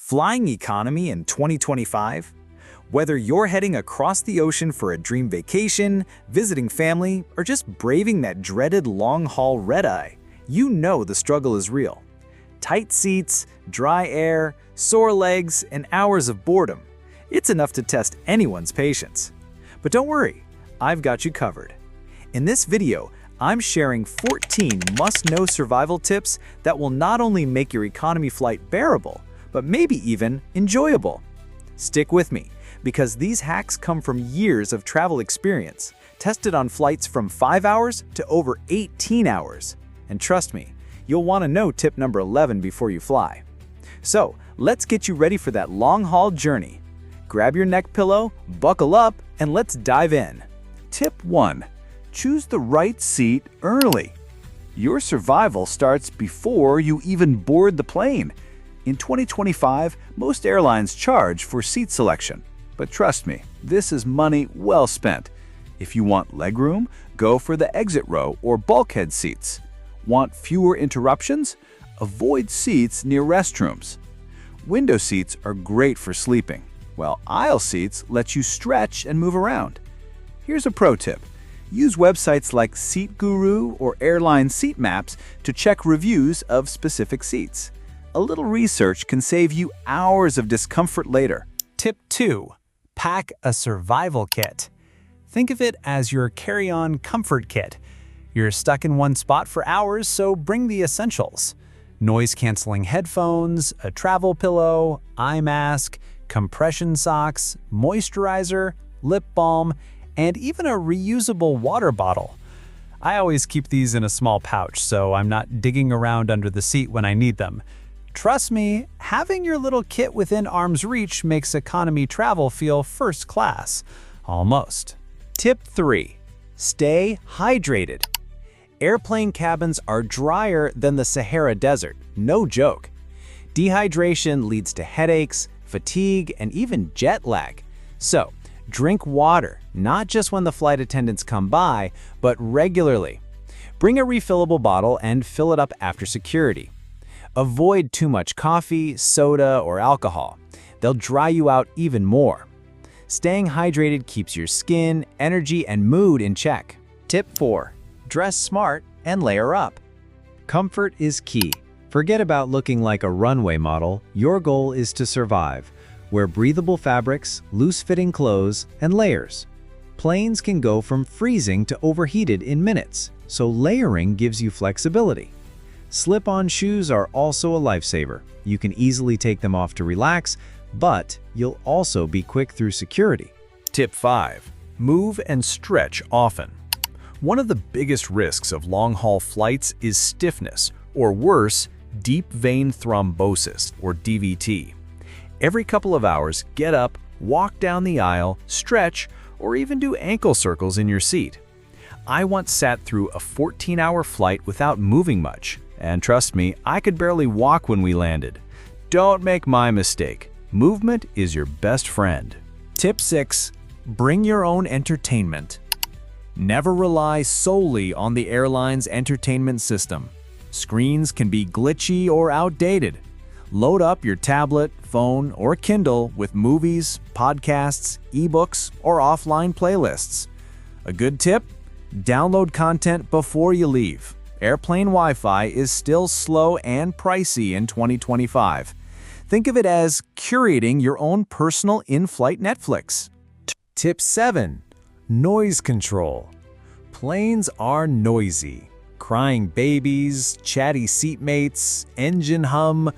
Flying economy in 2025? Whether you're heading across the ocean for a dream vacation, visiting family, or just braving that dreaded long-haul red-eye, you know the struggle is real. Tight seats, dry air, sore legs, and hours of boredom. It's enough to test anyone's patience. But don't worry, I've got you covered. In this video, I'm sharing 14 must-know survival tips that will not only make your economy flight bearable, but maybe even enjoyable. Stick with me, because these hacks come from years of travel experience, tested on flights from 5 hours to over 18 hours. And trust me, you'll want to know tip number 11 before you fly. So, let's get you ready for that long-haul journey. Grab your neck pillow, buckle up, and let's dive in. Tip 1. Choose the right seat early. Your survival starts before you even board the plane. In 2025, most airlines charge for seat selection. But trust me, this is money well spent. If you want legroom, go for the exit row or bulkhead seats. Want fewer interruptions? Avoid seats near restrooms. Window seats are great for sleeping, while aisle seats let you stretch and move around. Here's a pro tip. Use websites like Seat Guru or Airline seat maps to check reviews of specific seats. A little research can save you hours of discomfort later. Tip 2. Pack a survival kit. Think of it as your carry-on comfort kit. You're stuck in one spot for hours, so bring the essentials. Noise-canceling headphones, a travel pillow, eye mask, compression socks, moisturizer, lip balm, and even a reusable water bottle. I always keep these in a small pouch, so I'm not digging around under the seat when I need them. Trust me, having your little kit within arm's reach makes economy travel feel first class. Almost. Tip 3. Stay hydrated. Airplane cabins are drier than the Sahara Desert, no joke. Dehydration leads to headaches, fatigue, and even jet lag. So, drink water, not just when the flight attendants come by, but regularly. Bring a refillable bottle and fill it up after security. Avoid too much coffee, soda, or alcohol. They'll dry you out even more. Staying hydrated keeps your skin, energy, and mood in check. Tip 4. Dress smart and layer up. Comfort is key. Forget about looking like a runway model. Your goal is to survive. Wear breathable fabrics, loose-fitting clothes, and layers. Planes can go from freezing to overheated in minutes, so layering gives you flexibility. Slip-on shoes are also a lifesaver. You can easily take them off to relax, but you'll also be quick through security. Tip 5. Move and stretch often. One of the biggest risks of long-haul flights is stiffness, or worse, deep vein thrombosis, or DVT. Every couple of hours, get up, walk down the aisle, stretch, or even do ankle circles in your seat. I once sat through a 14-hour flight without moving much. And trust me, I could barely walk when we landed. Don't make my mistake. Movement is your best friend. Tip 6. Bring your own entertainment. Never rely solely on the airline's entertainment system. Screens can be glitchy or outdated. Load up your tablet, phone, or Kindle with movies, podcasts, ebooks, or offline playlists. A good tip? Download content before you leave. Airplane Wi-Fi is still slow and pricey in 2025. Think of it as curating your own personal in-flight Netflix. Tip 7. Noise control. Planes are noisy. Crying babies, chatty seatmates, engine hum.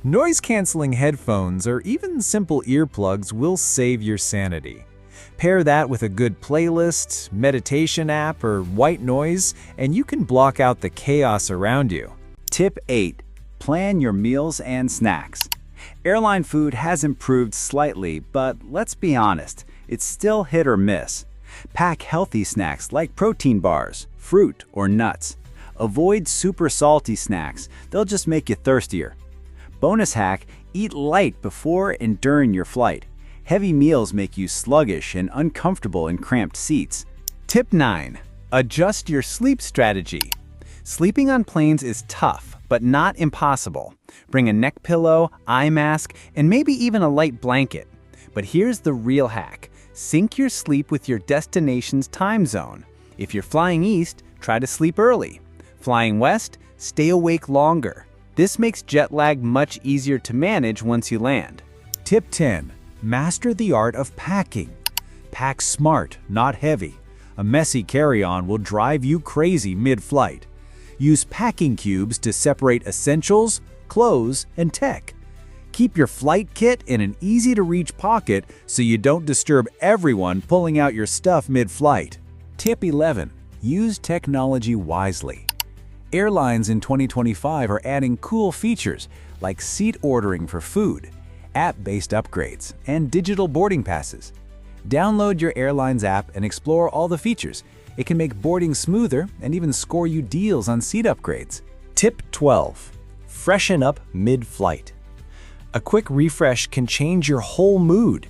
Noise-canceling headphones or even simple earplugs will save your sanity. Pair that with a good playlist, meditation app, or white noise, and you can block out the chaos around you. Tip 8. Plan your meals and snacks. Airline food has improved slightly, but let's be honest, it's still hit or miss. Pack healthy snacks like protein bars, fruit, or nuts. Avoid super salty snacks, they'll just make you thirstier. Bonus hack, eat light before and during your flight. Heavy meals make you sluggish and uncomfortable in cramped seats. Tip 9. Adjust your sleep strategy. Sleeping on planes is tough, but not impossible. Bring a neck pillow, eye mask, and maybe even a light blanket. But here's the real hack. Sync your sleep with your destination's time zone. If you're flying east, try to sleep early. Flying west, stay awake longer. This makes jet lag much easier to manage once you land. Tip 10. Master the art of packing. Pack smart, not heavy. A messy carry-on will drive you crazy mid-flight. Use packing cubes to separate essentials, clothes, and tech. Keep your flight kit in an easy-to-reach pocket so you don't disturb everyone pulling out your stuff mid-flight. Tip 11. Use technology wisely. Airlines in 2025 are adding cool features like seat ordering for food, app-based upgrades, and digital boarding passes. Download your airline's app and explore all the features. It can make boarding smoother and even score you deals on seat upgrades. Tip 12. Freshen up mid-flight. A quick refresh can change your whole mood.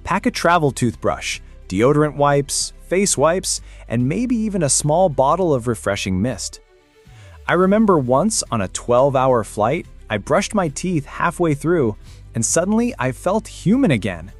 Pack a travel toothbrush, deodorant wipes, face wipes, and maybe even a small bottle of refreshing mist. I remember once on a 12-hour flight, I brushed my teeth halfway through, and suddenly I felt human again.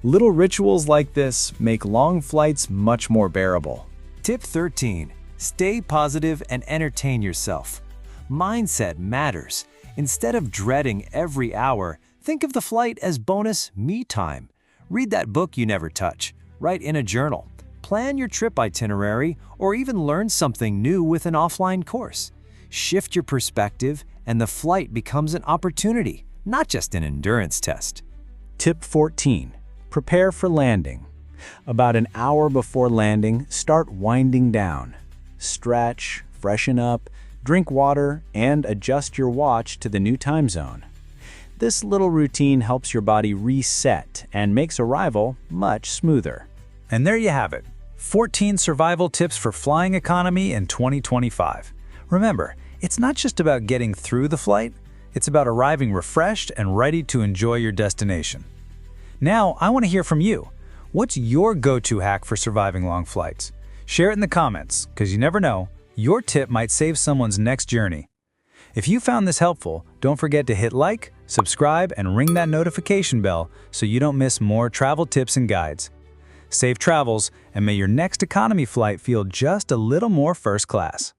Little rituals like this make long flights much more bearable. Tip 13. Stay positive and entertain yourself. Mindset matters. Instead of dreading every hour, think of the flight as bonus me time. Read that book you never touch. Write in a journal. Plan your trip itinerary, or even learn something new with an offline course. Shift your perspective, and the flight becomes an opportunity, not just an endurance test. Tip 14. Prepare for landing. About an hour before landing, start winding down. Stretch, freshen up, drink water, and adjust your watch to the new time zone. This little routine helps your body reset and makes arrival much smoother. And there you have it. 14 survival tips for flying economy in 2025. Remember, it's not just about getting through the flight, it's about arriving refreshed and ready to enjoy your destination. Now, I want to hear from you. What's your go-to hack for surviving long flights? Share it in the comments, because you never know, your tip might save someone's next journey. If you found this helpful, don't forget to hit like, subscribe, and ring that notification bell so you don't miss more travel tips and guides. Safe travels, and may your next economy flight feel just a little more first class.